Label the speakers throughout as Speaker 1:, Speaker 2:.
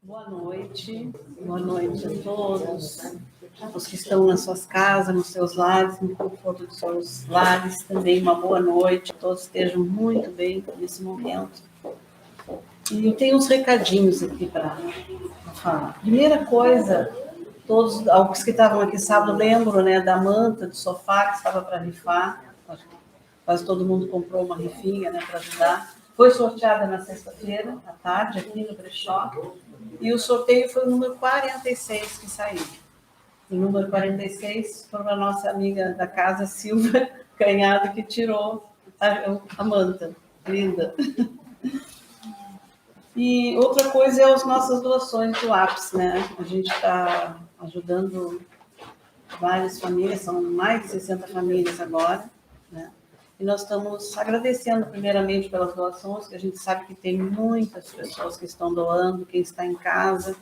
Speaker 1: Boa noite a todos, os que estão nas suas casas, nos seus lares, no conforto dos seus lares, também uma boa noite, todos estejam muito bem nesse momento. E eu tenho uns recadinhos aqui para falar. Primeira coisa, todos, alguns que estavam aqui sábado, lembro, né, da manta, do sofá que estava para rifar, quase todo mundo comprou uma rifinha, né, para ajudar. Foi sorteada na sexta-feira, à tarde, aqui no brechó, e o sorteio foi o número 46 que saiu. O número 46 foi para a nossa amiga da casa, Silvia Canhado, que tirou a manta. Linda. E outra coisa é as nossas doações do APS, né? A gente está ajudando várias famílias, são mais de 60 famílias agora, né? E nós estamos agradecendo primeiramente pelas doações, que a gente sabe que tem muitas pessoas que estão doando, quem está em casa.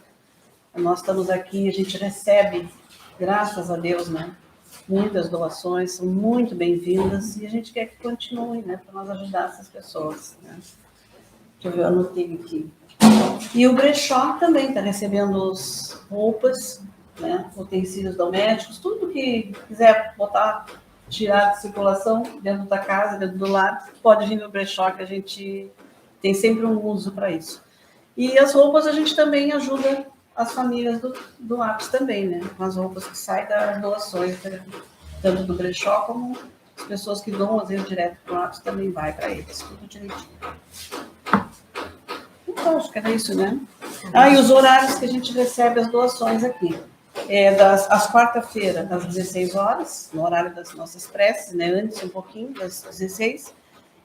Speaker 1: Nós estamos aqui, a gente recebe, graças a Deus, né? Muitas doações, são muito bem-vindas e a gente quer que continue, né? Para nós ajudar essas pessoas, né? Deixa eu ver, eu anotei aqui. E o brechó também está recebendo roupas, né? Utensílios domésticos, tudo que quiser botar, tirar de circulação dentro da casa, dentro do lar, pode vir no brechó, que a gente tem sempre um uso para isso. E as roupas a gente também ajuda as famílias do APS também, né? Com as roupas que saem das doações, tanto do brechó como as pessoas que doam, às vezes, direto para o APS, também vai para eles, tudo direitinho. Então, acho que era isso, né? E os horários que a gente recebe as doações aqui. Às quarta-feira, às 16 horas, no horário das nossas preces, né? Antes um pouquinho, das 16.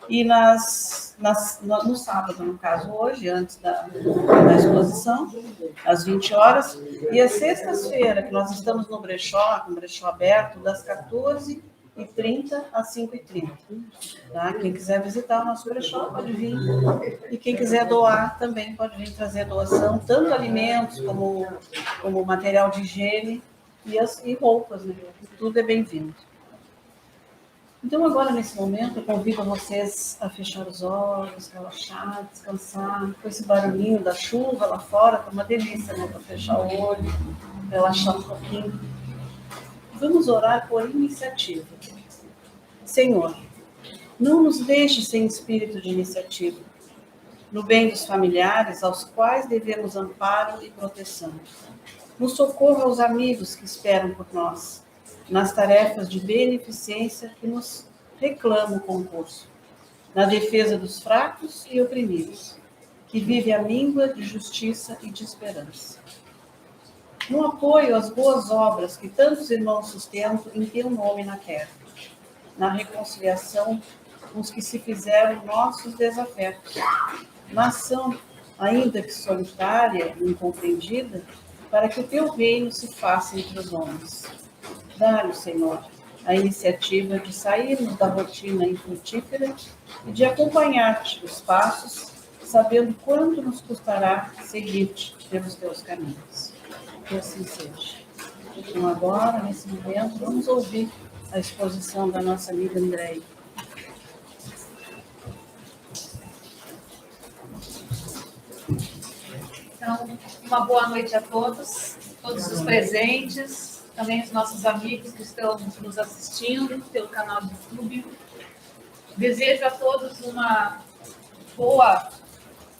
Speaker 1: E no sábado, no caso, hoje, antes da exposição, às 20 horas. E às sextas-feiras, que nós estamos no brechó, com o brechó aberto, das 14h30 às 5h30. Tá? Quem quiser visitar o nosso brechó pode vir. E quem quiser doar também pode vir trazer doação, tanto alimentos como material de higiene e roupas, né? Tudo é bem-vindo. Então, agora, nesse momento, eu convido vocês a fechar os olhos, relaxar, descansar, com esse barulhinho da chuva lá fora, tá uma delícia, né? Para fechar o olho, relaxar um pouquinho. Vamos orar por iniciativa. Senhor, não nos deixe sem espírito de iniciativa, no bem dos familiares aos quais devemos amparo e proteção. No socorro aos amigos que esperam por nós, nas tarefas de beneficência que nos reclamam o concurso, na defesa dos fracos e oprimidos, que vive a míngua de justiça e de esperança. No apoio às boas obras que tantos irmãos sustentam em teu nome na terra, na reconciliação com os que se fizeram nossos desafetos, na ação, ainda que solitária e incompreendida, para que o teu reino se faça entre os homens. Dá-nos, Senhor, a iniciativa de sairmos da rotina infrutífera e de acompanhar-te os passos, sabendo quanto nos custará seguir-te pelos teus caminhos. Que assim seja. Então, agora, nesse momento, vamos ouvir a exposição da nossa amiga Andréia.
Speaker 2: Então, uma boa noite a todos os presentes, também os nossos amigos que estão nos assistindo pelo canal do YouTube. Desejo a todos uma boa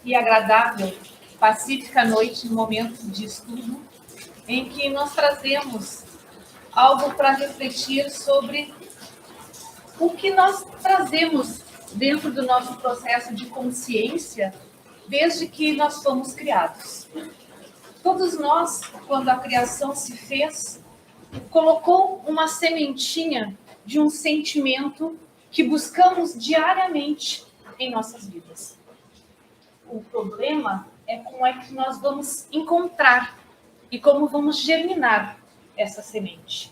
Speaker 2: e agradável, pacífica noite, um momento de estudo, em que nós trazemos algo para refletir sobre o que nós trazemos dentro do nosso processo de consciência desde que nós fomos criados. Todos nós, quando a criação se fez, colocou uma sementinha de um sentimento que buscamos diariamente em nossas vidas. O problema é como é que nós vamos encontrar e como vamos germinar essa semente.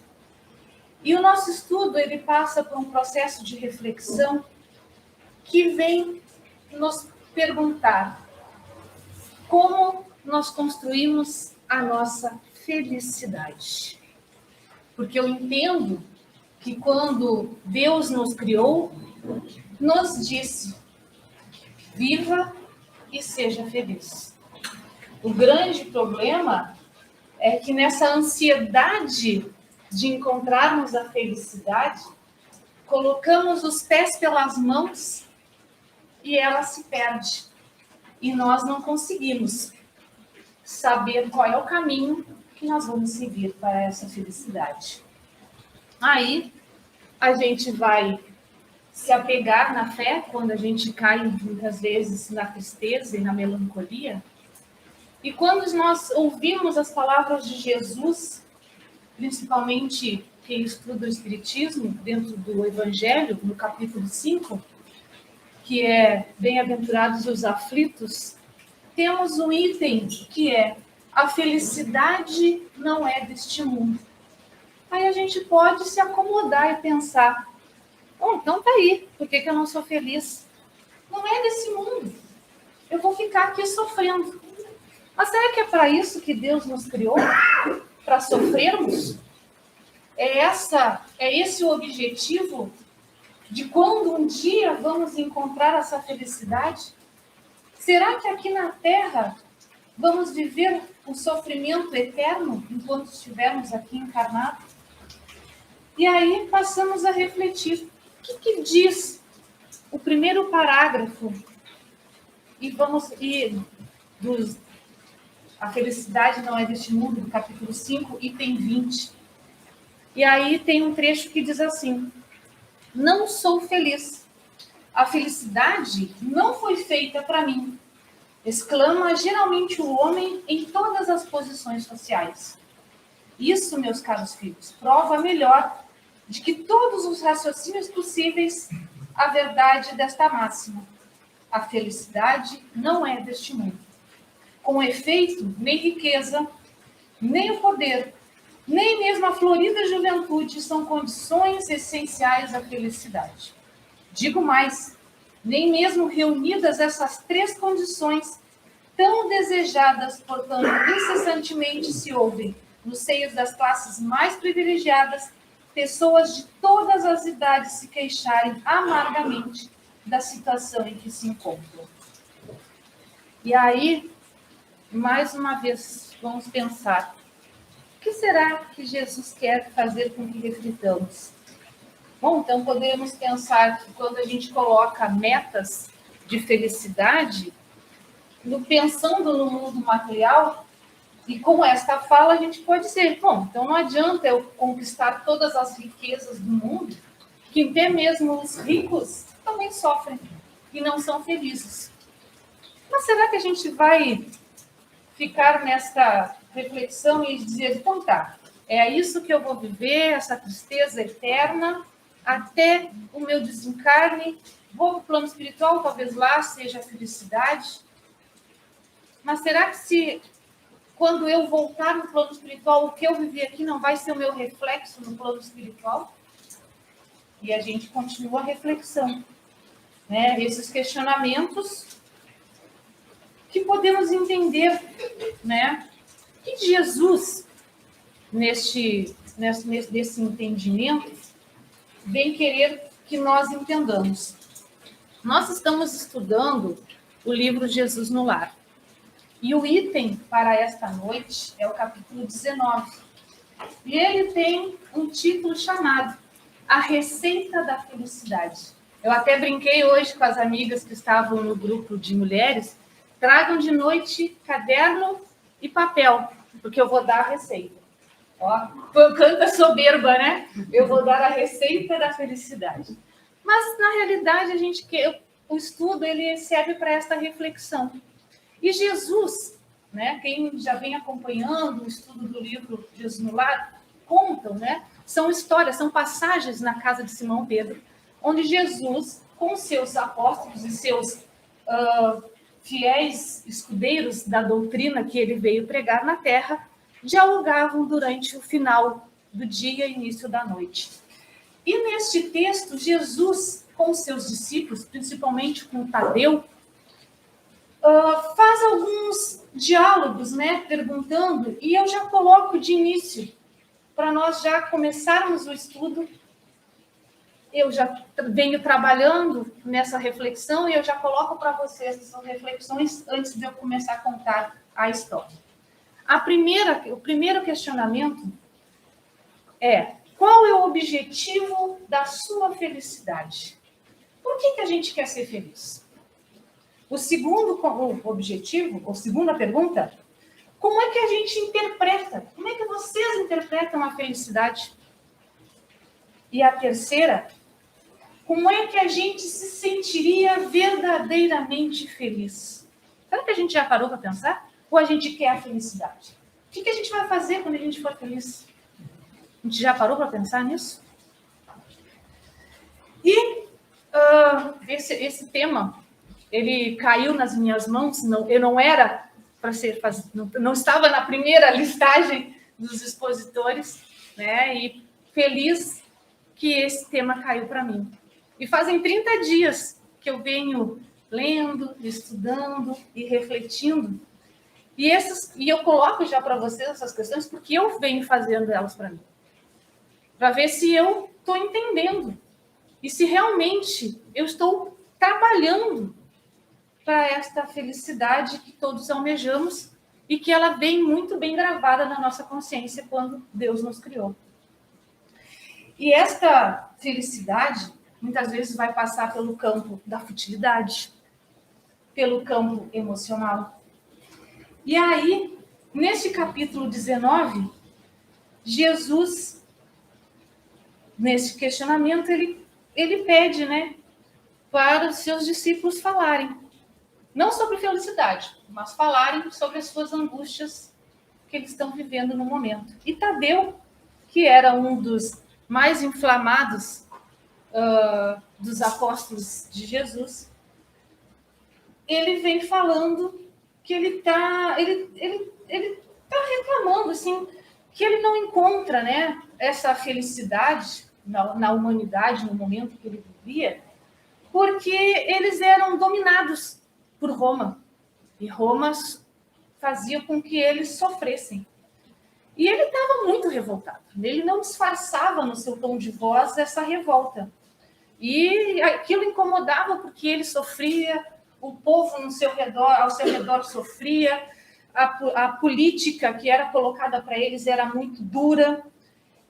Speaker 2: E o nosso estudo, ele passa por um processo de reflexão que vem nos perguntar como nós construímos a nossa felicidade. Porque eu entendo que quando Deus nos criou, nos disse: viva e seja feliz. O grande problema é que nessa ansiedade de encontrarmos a felicidade, colocamos os pés pelas mãos e ela se perde. E nós não conseguimos saber qual é o caminho que nós vamos seguir para essa felicidade. Aí, a gente vai se apegar na fé, quando a gente cai muitas vezes na tristeza e na melancolia. E quando nós ouvimos as palavras de Jesus, principalmente quem estuda o Espiritismo, dentro do Evangelho, no capítulo 5, que é Bem-aventurados os aflitos, temos um item que é: a felicidade não é deste mundo. Aí a gente pode se acomodar e pensar: bom, então tá aí, por que eu não sou feliz? Não é desse mundo. Eu vou ficar aqui sofrendo. Mas será que é para isso que Deus nos criou? Para sofrermos? É esse o objetivo de quando um dia vamos encontrar essa felicidade? Será que aqui na Terra vamos viver um sofrimento eterno enquanto estivermos aqui encarnados? E aí passamos a refletir. O que diz o primeiro parágrafo? A felicidade não é deste mundo, do capítulo 5, item 20. E aí tem um trecho que diz assim: não sou feliz. A felicidade não foi feita para mim. Exclama geralmente o homem em todas as posições sociais. Isso, meus caros filhos, prova melhor de que todos os raciocínios possíveis a verdade desta máxima. A felicidade não é deste mundo. Com efeito, nem riqueza, nem o poder, nem mesmo a florida juventude são condições essenciais à felicidade. Digo mais, nem mesmo reunidas essas três condições tão desejadas, portanto, incessantemente se ouvem, nos seios das classes mais privilegiadas, pessoas de todas as idades se queixarem amargamente da situação em que se encontram. E aí, mais uma vez, vamos pensar: o que será que Jesus quer fazer com que reflitamos? Bom, então podemos pensar que quando a gente coloca metas de felicidade, pensando no mundo material, e com esta fala a gente pode dizer: bom, então não adianta eu conquistar todas as riquezas do mundo, que até mesmo os ricos também sofrem e não são felizes. Mas será que a gente vai ficar nessa reflexão e dizer: então tá, é isso que eu vou viver, essa tristeza eterna, até o meu desencarne, vou para o plano espiritual, talvez lá seja a felicidade? Mas será que se quando eu voltar no plano espiritual, o que eu vivi aqui não vai ser o meu reflexo no plano espiritual? E a gente continua a reflexão, né? Esses questionamentos que podemos entender, né? Que Jesus, nesse entendimento, vem querer que nós entendamos. Nós estamos estudando o livro Jesus no Lar. E o item para esta noite é o capítulo 19. E ele tem um título chamado A Receita da Felicidade. Eu até brinquei hoje com as amigas que estavam no grupo de mulheres: tragam de noite caderno e papel, porque eu vou dar a receita. Ó, canta soberba, né? Eu vou dar a receita da felicidade. Mas, na realidade, o estudo ele serve para esta reflexão. E Jesus, né, quem já vem acompanhando o estudo do livro Jesus no Lar, contam, né? São histórias, são passagens na casa de Simão Pedro, onde Jesus, com seus apóstolos e seus fiéis escudeiros da doutrina que ele veio pregar na terra, dialogavam durante o final do dia e início da noite. E neste texto, Jesus, com seus discípulos, principalmente com Tadeu, faz alguns diálogos, né, perguntando, e eu já coloco de início, para nós já começarmos o estudo, eu já venho trabalhando nessa reflexão e eu já coloco para vocês essas reflexões antes de eu começar a contar a história. O primeiro questionamento é: qual é o objetivo da sua felicidade? Por que a gente quer ser feliz? O segundo objetivo, ou segunda pergunta: como é que a gente interpreta? Como é que vocês interpretam a felicidade? E a terceira: como é que a gente se sentiria verdadeiramente feliz? Será que a gente já parou para pensar? Ou a gente quer a felicidade? O que a gente vai fazer quando a gente for feliz? A gente já parou para pensar nisso? E esse tema, ele caiu nas minhas mãos. Eu não era para ser, não estava na primeira listagem dos expositores, né? E feliz que esse tema caiu para mim. E fazem 30 dias que eu venho lendo, estudando e refletindo. E eu coloco já para vocês essas questões porque eu venho fazendo elas para mim. Para ver se eu estou entendendo. E se realmente eu estou trabalhando para esta felicidade que todos almejamos e que ela vem muito bem gravada na nossa consciência quando Deus nos criou. E esta felicidade muitas vezes vai passar pelo campo da futilidade, pelo campo emocional. E aí, nesse capítulo 19, Jesus, nesse questionamento, ele pede, né, para os seus discípulos falarem, não sobre felicidade, mas falarem sobre as suas angústias que eles estão vivendo no momento. E Tadeu, que era um dos mais inflamados dos apóstolos de Jesus, ele vem falando que ele tá reclamando, assim, que ele não encontra, né, essa felicidade na humanidade no momento que ele vivia, porque eles eram dominados por Roma. E Roma fazia com que eles sofressem. E ele estava muito revoltado. Ele não disfarçava no seu tom de voz essa revolta. E aquilo incomodava porque ele sofria, o povo ao seu redor sofria, a política que era colocada para eles era muito dura.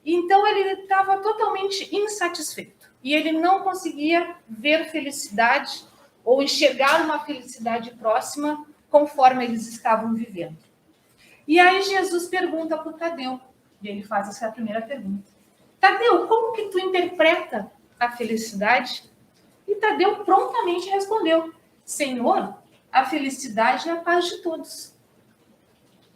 Speaker 2: Então ele estava totalmente insatisfeito. E ele não conseguia ver felicidade ou enxergar uma felicidade próxima conforme eles estavam vivendo. E aí Jesus pergunta para o Tadeu, e ele faz essa primeira pergunta. Tadeu, como que tu interpreta a felicidade? E Tadeu prontamente respondeu: Senhor, a felicidade é a paz de todos.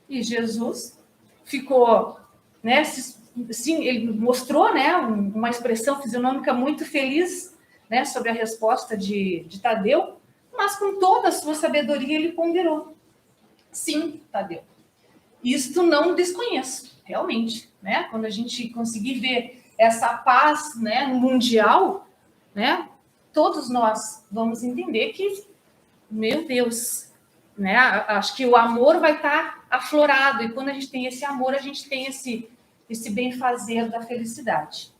Speaker 2: E Jesus ficou, né, sim, ele mostrou, né, uma expressão fisionômica muito feliz, né, sobre a resposta de Tadeu, mas com toda a sua sabedoria ele ponderou: sim, Tadeu, isto não desconheço, realmente, né? Quando a gente conseguir ver essa paz, né, mundial, né, todos nós vamos entender que, meu Deus, né, acho que o amor vai estar aflorado, e quando a gente tem esse amor, a gente tem esse bem-fazer da felicidade.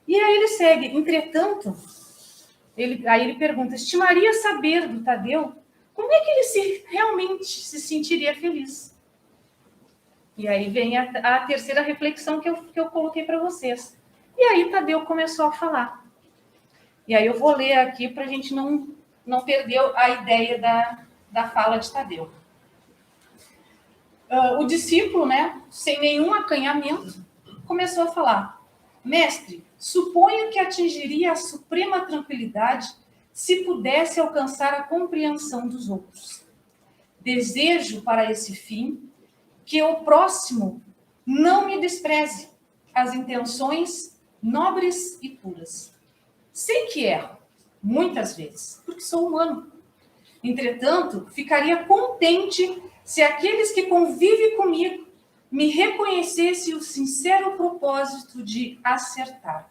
Speaker 2: E aí ele segue: entretanto, aí ele pergunta: estimaria saber do Tadeu como é que ele realmente se sentiria feliz. E aí vem a terceira reflexão que eu coloquei para vocês. E aí Tadeu começou a falar. E aí eu vou ler aqui para a gente não perder a ideia da fala de Tadeu. O discípulo, né, sem nenhum acanhamento, começou a falar: mestre, suponho que atingiria a suprema tranquilidade se pudesse alcançar a compreensão dos outros. Desejo para esse fim que o próximo não me despreze as intenções nobres e puras. Sei que erro, muitas vezes, porque sou humano. Entretanto, ficaria contente se aqueles que convivem comigo me reconhecessem o sincero propósito de acertar.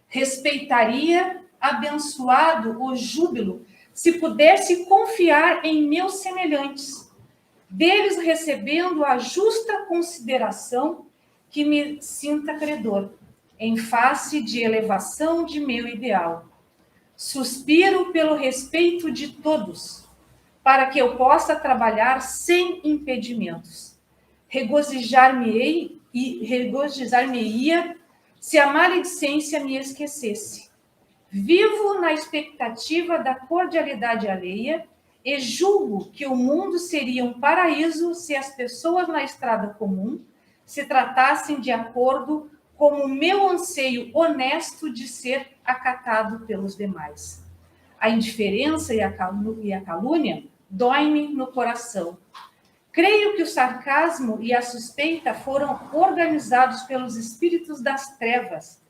Speaker 2: Respeitaria, abençoado o júbilo, se pudesse confiar em meus semelhantes, deles recebendo a justa consideração que me sinta credor. em face de elevação de meu ideal. Suspiro pelo respeito de todos, para que eu possa trabalhar sem impedimentos. Regozijar-me-ia se a maledicência me esquecesse. Vivo na expectativa da cordialidade alheia e julgo que o mundo seria um paraíso se as pessoas na estrada comum se tratassem de acordo com o meu anseio honesto de ser acatado pelos demais. A indiferença e a calúnia dói-me no coração. Creio que o sarcasmo e a suspeita foram organizados pelos espíritos das trevas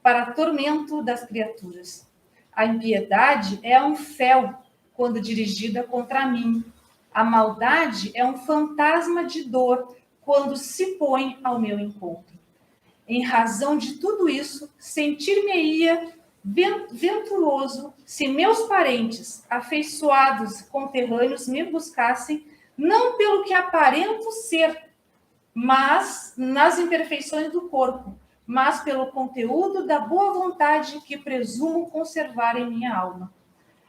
Speaker 2: para tormento das criaturas. A impiedade é um fel quando dirigida contra mim. A maldade é um fantasma de dor quando se põe ao meu encontro. Em razão de tudo isso, sentir-me-ia venturoso se meus parentes, afeiçoados conterrâneos, me buscassem, não pelo que aparento ser, mas nas imperfeições do corpo, mas pelo conteúdo da boa vontade que presumo conservar em minha alma.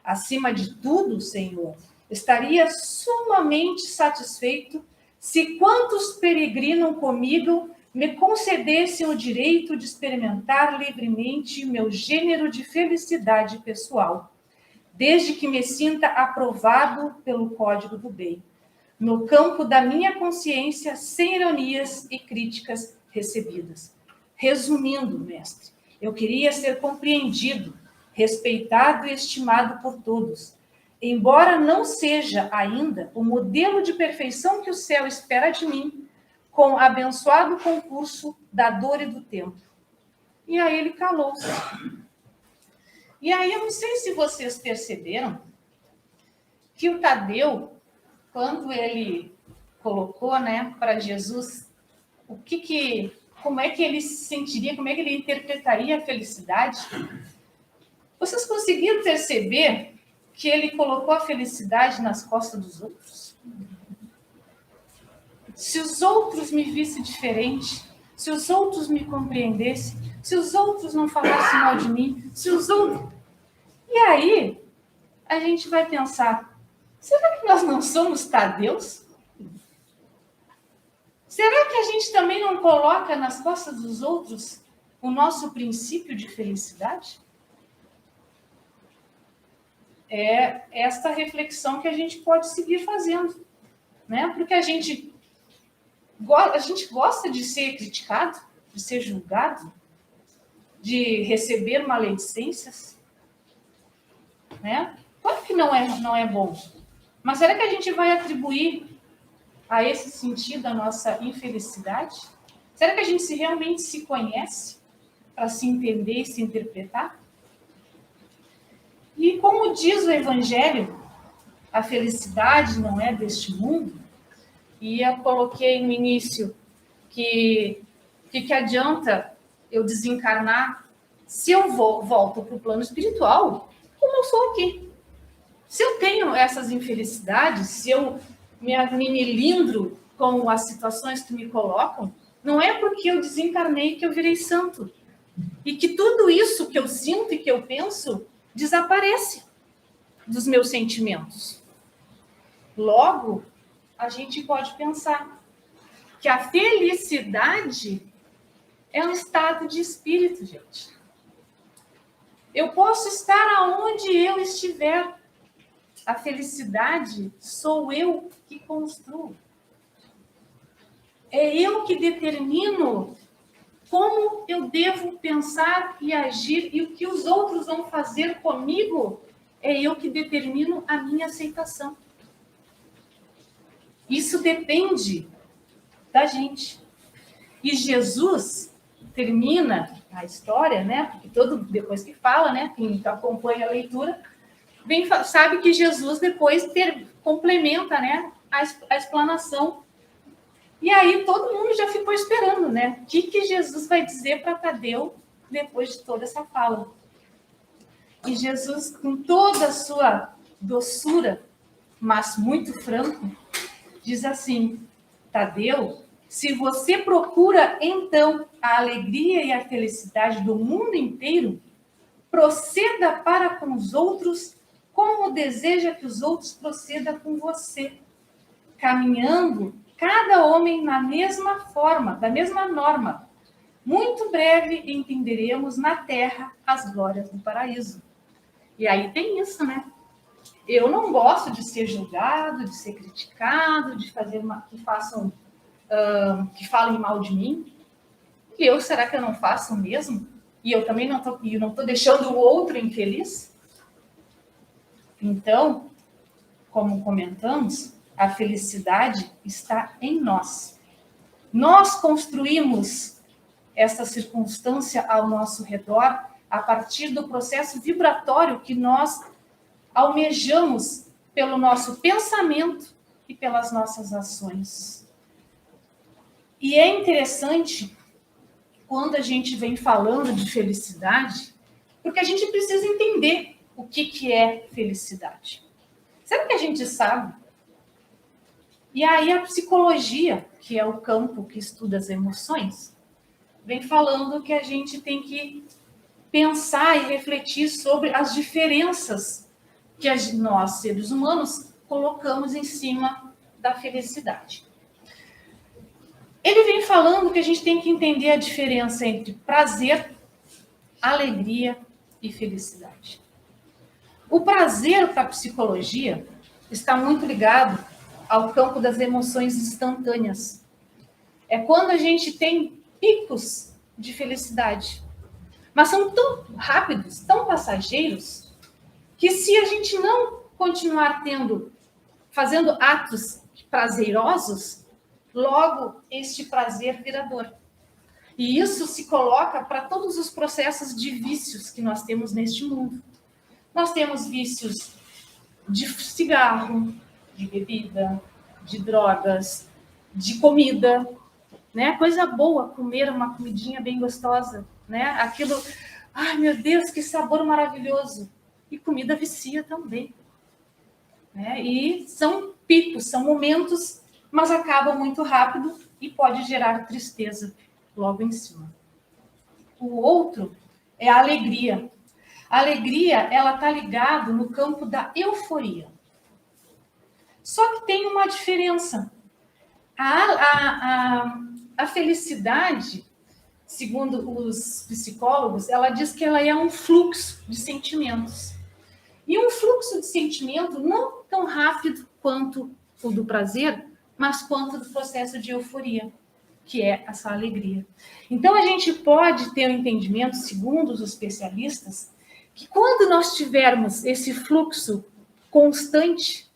Speaker 2: Acima de tudo, Senhor, estaria sumamente satisfeito se quantos peregrinam comigo me concedessem o direito de experimentar livremente meu gênero de felicidade pessoal, desde que me sinta aprovado pelo Código do Bem, no campo da minha consciência, sem ironias e críticas recebidas. Resumindo, mestre, eu queria ser compreendido, respeitado e estimado por todos, embora não seja ainda o modelo de perfeição que o céu espera de mim, com o abençoado concurso da dor e do tempo. E aí ele calou-se. E aí eu não sei se vocês perceberam que o Tadeu, quando ele colocou, né, para Jesus como é que ele se sentiria, como é que ele interpretaria a felicidade, vocês conseguiram perceber que ele colocou a felicidade nas costas dos outros? Se os outros me vissem diferente, se os outros me compreendessem, se os outros não falassem mal de mim, se os outros... E aí, a gente vai pensar, será que nós não somos Tadeus? Será que a gente também não coloca nas costas dos outros o nosso princípio de felicidade? É esta reflexão que a gente pode seguir fazendo, né? Porque a gente gosta de ser criticado, de ser julgado, de receber maledicências, né? Claro que não é bom. Mas será que a gente vai atribuir a esse sentido a nossa infelicidade? Será que a gente realmente se conhece para se entender e se interpretar? E como diz o Evangelho, a felicidade não é deste mundo. E eu coloquei no início que adianta eu desencarnar se eu volto para o plano espiritual, como eu sou aqui. Se eu tenho essas infelicidades, se eu me milindro com as situações que me colocam, não é porque eu desencarnei que eu virei santo. E que tudo isso que eu sinto e que eu penso desaparece dos meus sentimentos. Logo, a gente pode pensar que a felicidade é um estado de espírito, gente. Eu posso estar aonde eu estiver. A felicidade sou eu que construo. É eu que determino como eu devo pensar e agir, e o que os outros vão fazer comigo, é eu que determino a minha aceitação. Isso depende da gente. E Jesus termina a história, né? Porque depois que fala, né? Quem acompanha a leitura, sabe que Jesus depois complementa, né? A explanação. E aí todo mundo já ficou esperando, né? O que Jesus vai dizer para Tadeu depois de toda essa fala? E Jesus, com toda a sua doçura, mas muito franco, diz assim: Tadeu, Se você procura, então, a alegria e a felicidade do mundo inteiro, proceda para com os outros como deseja que os outros procedam com você, caminhando cada homem na mesma forma, da mesma norma. Muito breve entenderemos na terra as glórias do paraíso. E aí tem isso, né? Eu não gosto de ser julgado, de ser criticado, de fazer que falem mal de mim. E será que eu não faço mesmo? E eu também não estou deixando o outro infeliz? Então, como comentamos, a felicidade está em nós. Nós construímos essa circunstância ao nosso redor a partir do processo vibratório que nós almejamos pelo nosso pensamento e pelas nossas ações. E é interessante quando a gente vem falando de felicidade, porque a gente precisa entender o que é felicidade. Será que a gente sabe? E aí a psicologia, que é o campo que estuda as emoções, vem falando que a gente tem que pensar e refletir sobre as diferenças que nós, seres humanos, colocamos em cima da felicidade. Ele vem falando que a gente tem que entender a diferença entre prazer, alegria e felicidade. O prazer para a psicologia está muito ligado ao campo das emoções instantâneas. É quando a gente tem picos de felicidade, mas são tão rápidos, tão passageiros, que se a gente não continuar fazendo atos prazerosos, logo este prazer vira dor. E isso se coloca para todos os processos de vícios que nós temos neste mundo. Nós temos vícios de cigarro, de bebida, de drogas, de comida, né? Coisa boa, comer uma comidinha bem gostosa, né? Aquilo, ai meu Deus, que sabor maravilhoso. E comida vicia também, né? E são picos, são momentos, mas acabam muito rápido e pode gerar tristeza logo em cima. O outro é a alegria. A alegria, ela está ligada no campo da euforia. Só que tem uma diferença. A felicidade, segundo os psicólogos, ela diz que ela é um fluxo de sentimentos. E um fluxo de sentimento não tão rápido quanto o do prazer, mas quanto do processo de euforia, que é essa alegria. Então, a gente pode ter um entendimento, segundo os especialistas, que quando nós tivermos esse fluxo constante,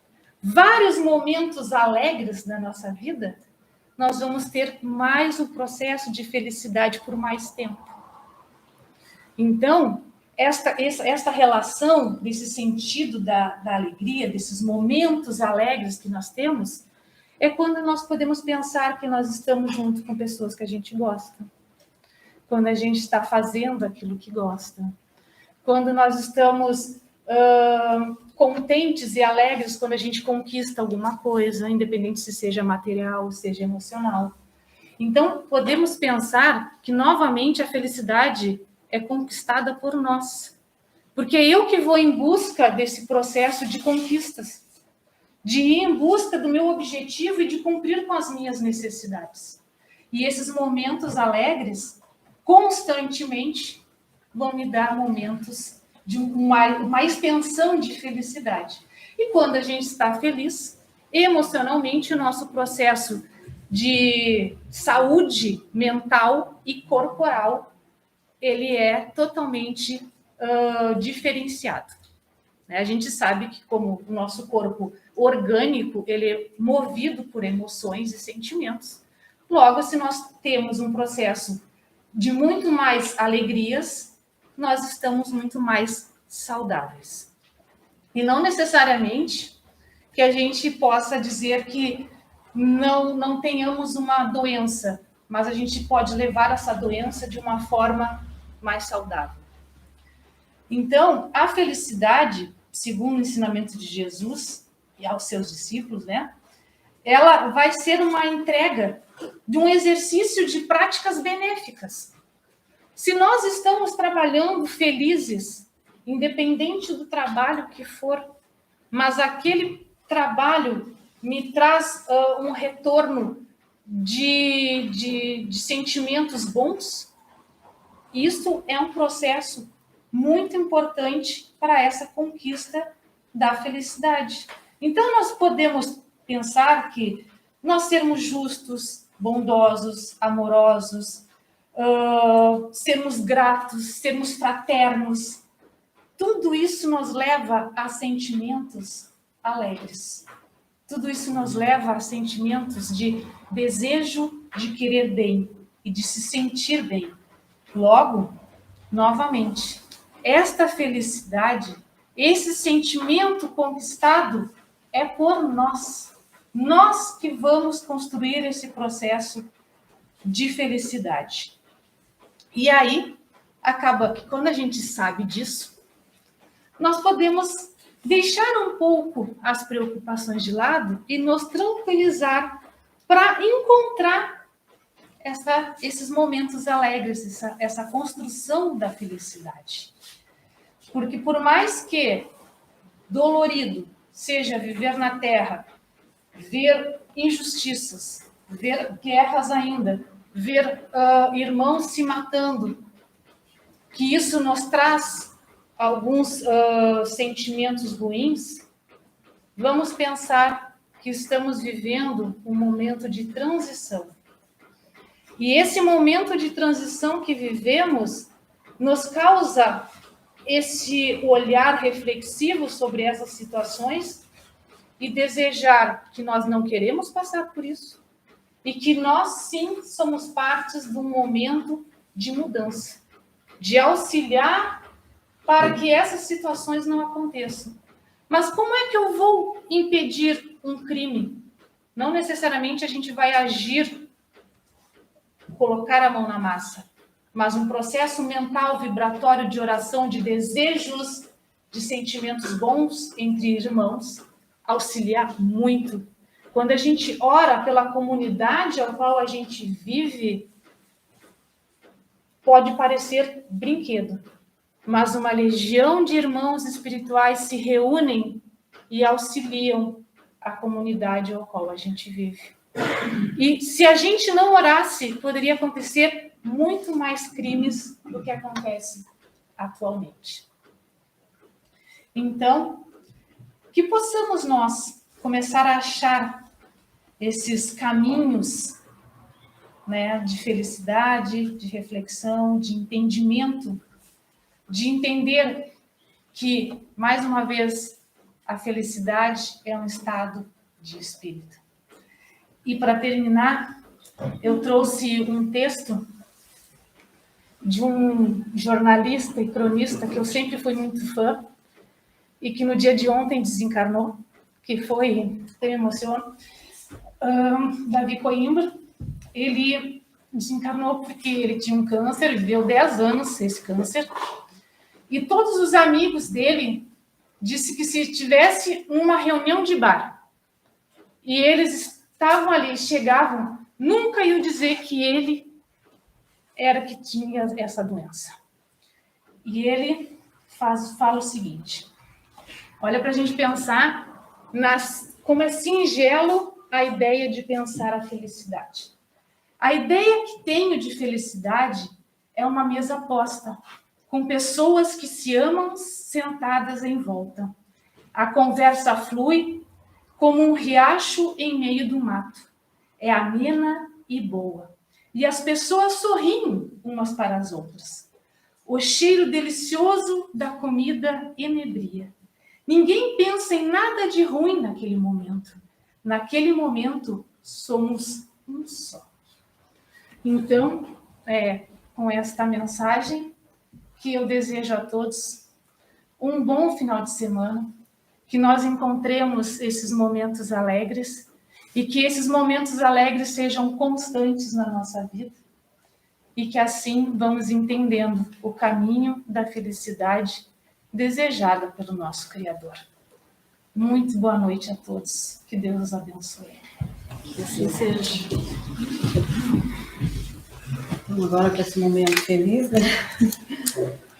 Speaker 2: vários momentos alegres na nossa vida, nós vamos ter mais um processo de felicidade por mais tempo. Então, esta relação, desse sentido da alegria, desses momentos alegres que nós temos, é quando nós podemos pensar que nós estamos junto com pessoas que a gente gosta. Quando a gente está fazendo aquilo que gosta. Quando nós estamos contentes e alegres quando a gente conquista alguma coisa, independente se seja material ou seja emocional. Então, podemos pensar que, novamente, a felicidade é conquistada por nós. Porque é eu que vou em busca desse processo de conquistas, de ir em busca do meu objetivo e de cumprir com as minhas necessidades. E esses momentos alegres, constantemente, vão me dar momentos de uma extensão de felicidade. E quando a gente está feliz, emocionalmente, o nosso processo de saúde mental e corporal, ele é totalmente diferenciado. A gente sabe que como o nosso corpo orgânico, ele é movido por emoções e sentimentos. Logo, se nós temos um processo de muito mais alegrias, nós estamos muito mais saudáveis. E não necessariamente que a gente possa dizer que não tenhamos uma doença, mas a gente pode levar essa doença de uma forma mais saudável. Então, a felicidade, segundo o ensinamento de Jesus e aos seus discípulos, né, ela vai ser uma entrega de um exercício de práticas benéficas. Se nós estamos trabalhando felizes, independente do trabalho que for, mas aquele trabalho me traz um retorno de sentimentos bons, isso é um processo muito importante para essa conquista da felicidade. Então, nós podemos pensar que nós sermos justos, bondosos, amorosos, sermos gratos, sermos fraternos, tudo isso nos leva a sentimentos alegres. Tudo isso nos leva a sentimentos de desejo de querer bem e de se sentir bem. Logo, novamente, esta felicidade, esse sentimento conquistado é por nós. Nós que vamos construir esse processo de felicidade. E aí, acaba que quando a gente sabe disso, nós podemos deixar um pouco as preocupações de lado e nos tranquilizar para encontrar esses momentos alegres, essa construção da felicidade. Porque por mais que dolorido seja viver na Terra, ver injustiças, ver guerras ainda, ver irmãos se matando, que isso nos traz alguns sentimentos ruins, vamos pensar que estamos vivendo um momento de transição. E esse momento de transição que vivemos nos causa esse olhar reflexivo sobre essas situações e desejar que nós não queremos passar por isso e que nós, sim, somos partes de um momento de mudança, de auxiliar para que essas situações não aconteçam. Mas como é que eu vou impedir um crime? Não necessariamente a gente vai agir, colocar a mão na massa, mas um processo mental vibratório de oração, de desejos, de sentimentos bons entre irmãos, auxiliar muito. Quando a gente ora pela comunidade ao qual a gente vive, pode parecer brinquedo, mas uma legião de irmãos espirituais se reúnem e auxiliam a comunidade ao qual a gente vive. E se a gente não orasse, poderia acontecer muito mais crimes do que acontece atualmente. Então, que possamos nós começar a achar esses caminhos, né, de felicidade, de reflexão, de entendimento, de entender que, mais uma vez, a felicidade é um estado de espírito. E para terminar, eu trouxe um texto de um jornalista e cronista que eu sempre fui muito fã e que no dia de ontem desencarnou, que foi, eu me emociono, Davi Coimbra. Ele desencarnou porque ele tinha um câncer, viveu 10 anos esse câncer, e todos os amigos dele disse que se tivesse uma reunião de bar e eles estavam ali, chegavam, nunca iam dizer que ele era que tinha essa doença. E ele fala o seguinte, olha para a gente pensar como é singelo a ideia de pensar a felicidade. A ideia que tenho de felicidade é uma mesa posta, com pessoas que se amam sentadas em volta. A conversa flui como um riacho em meio do mato. É amena e boa. E as pessoas sorriem umas para as outras. O cheiro delicioso da comida inebria. Ninguém pensa em nada de ruim naquele momento. Naquele momento, somos um só. Então, com esta mensagem, que eu desejo a todos um bom final de semana, que nós encontremos esses momentos alegres e que esses momentos alegres sejam constantes na nossa vida e que assim vamos entendendo o caminho da felicidade desejada pelo nosso Criador. Muito boa noite a todos. Que Deus os abençoe.
Speaker 1: Que assim seja. Então, agora para esse momento feliz, né?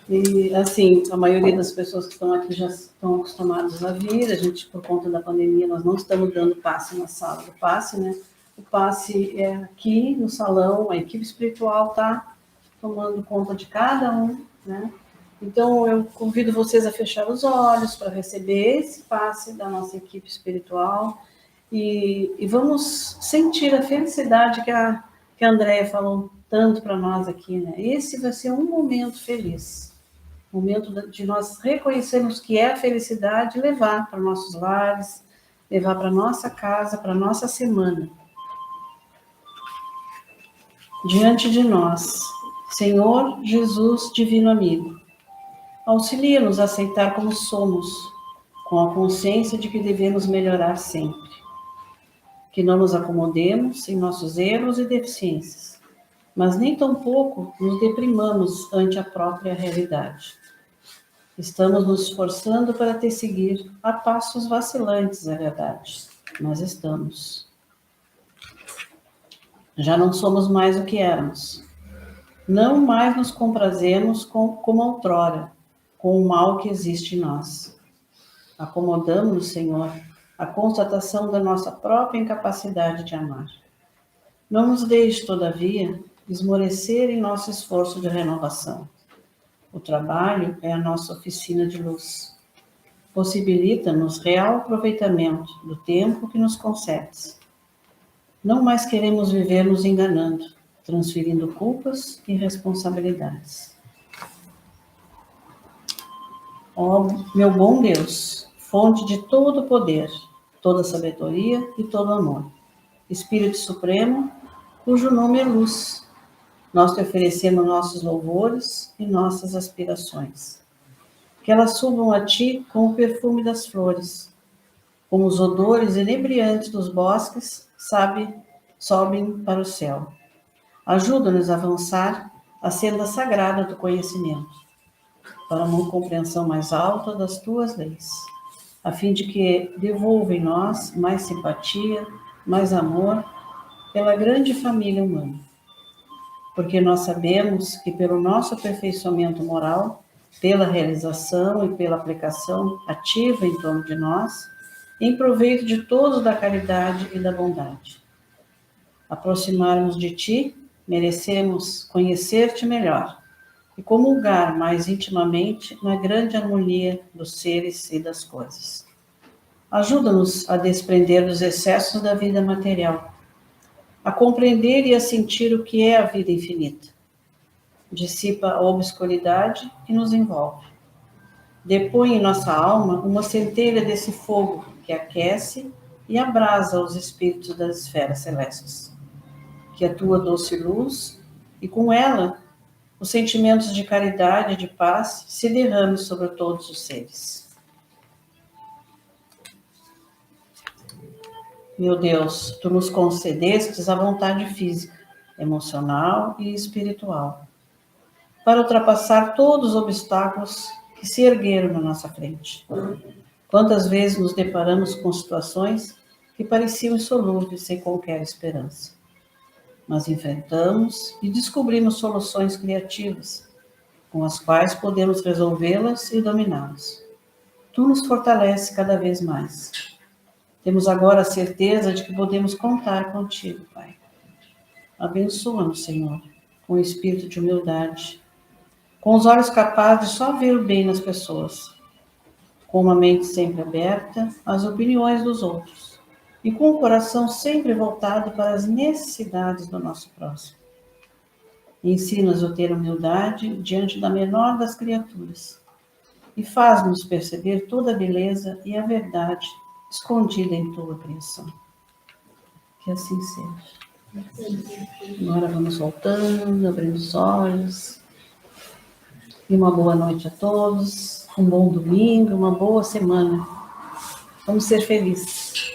Speaker 1: E, assim, a maioria das pessoas que estão aqui já estão acostumadas a vir. A gente, por conta da pandemia, nós não estamos dando passe na sala do passe, né? O passe é aqui no salão, a equipe espiritual está tomando conta de cada um, né? Então, eu convido vocês a fechar os olhos para receber esse passe da nossa equipe espiritual e vamos sentir a felicidade que a Andréia falou tanto para nós aqui, né? Esse vai ser um momento feliz, momento de nós reconhecermos que é a felicidade e levar para nossos lares, levar para nossa casa, para nossa semana. Diante de nós, Senhor Jesus, Divino Amigo, auxilia-nos a aceitar como somos, com a consciência de que devemos melhorar sempre. Que não nos acomodemos em nossos erros e deficiências, mas nem tampouco nos deprimamos ante a própria realidade. Estamos nos esforçando para te seguir a passos vacilantes, é verdade, mas estamos. Já não somos mais o que éramos. Não mais nos comprazemos como outrora, com o mal que existe em nós. Acomodamos-nos, Senhor, à constatação da nossa própria incapacidade de amar. Não nos deixe, todavia, esmorecer em nosso esforço de renovação. O trabalho é a nossa oficina de luz. Possibilita-nos real aproveitamento do tempo que nos concedes. Não mais queremos viver nos enganando, transferindo culpas e responsabilidades. Ó, meu bom Deus, fonte de todo poder, toda sabedoria e todo amor, Espírito Supremo, cujo nome é luz, nós te oferecemos nossos louvores e nossas aspirações. Que elas subam a ti com o perfume das flores, como os odores inebriantes dos bosques, sobem para o céu. Ajuda-nos a avançar a senda sagrada do conhecimento, para uma compreensão mais alta das tuas leis, a fim de que devolva em nós mais simpatia, mais amor pela grande família humana. Porque nós sabemos que pelo nosso aperfeiçoamento moral, pela realização e pela aplicação ativa em torno de nós, em proveito de todos da caridade e da bondade. Aproximarmos de ti, merecemos conhecer-te melhor e comungar mais intimamente na grande harmonia dos seres e das coisas. Ajuda-nos a desprender dos excessos da vida material, a compreender e a sentir o que é a vida infinita. Dissipa a obscuridade e nos envolve. Depõe em nossa alma uma centelha desse fogo que aquece e abrasa os espíritos das esferas celestes. Que a tua doce luz, e com ela os sentimentos de caridade e de paz, se derramem sobre todos os seres. Meu Deus, tu nos concedestes a vontade física, emocional e espiritual, para ultrapassar todos os obstáculos que se ergueram na nossa frente. Quantas vezes nos deparamos com situações que pareciam insolúveis, sem qualquer esperança. Mas enfrentamos e descobrimos soluções criativas, com as quais podemos resolvê-las e dominá-las. Tu nos fortalece cada vez mais. Temos agora a certeza de que podemos contar contigo, Pai. Abençoa-nos, Senhor, com o espírito de humildade, com os olhos capazes de só ver o bem nas pessoas, com uma mente sempre aberta às opiniões dos outros e com o coração sempre voltado para as necessidades do nosso próximo. Ensina-nos a ter humildade diante da menor das criaturas e faz-nos perceber toda a beleza e a verdade escondida em tua criação. Que assim seja. Agora vamos voltando, abrindo os olhos. E uma boa noite a todos, um bom domingo, uma boa semana. Vamos ser felizes.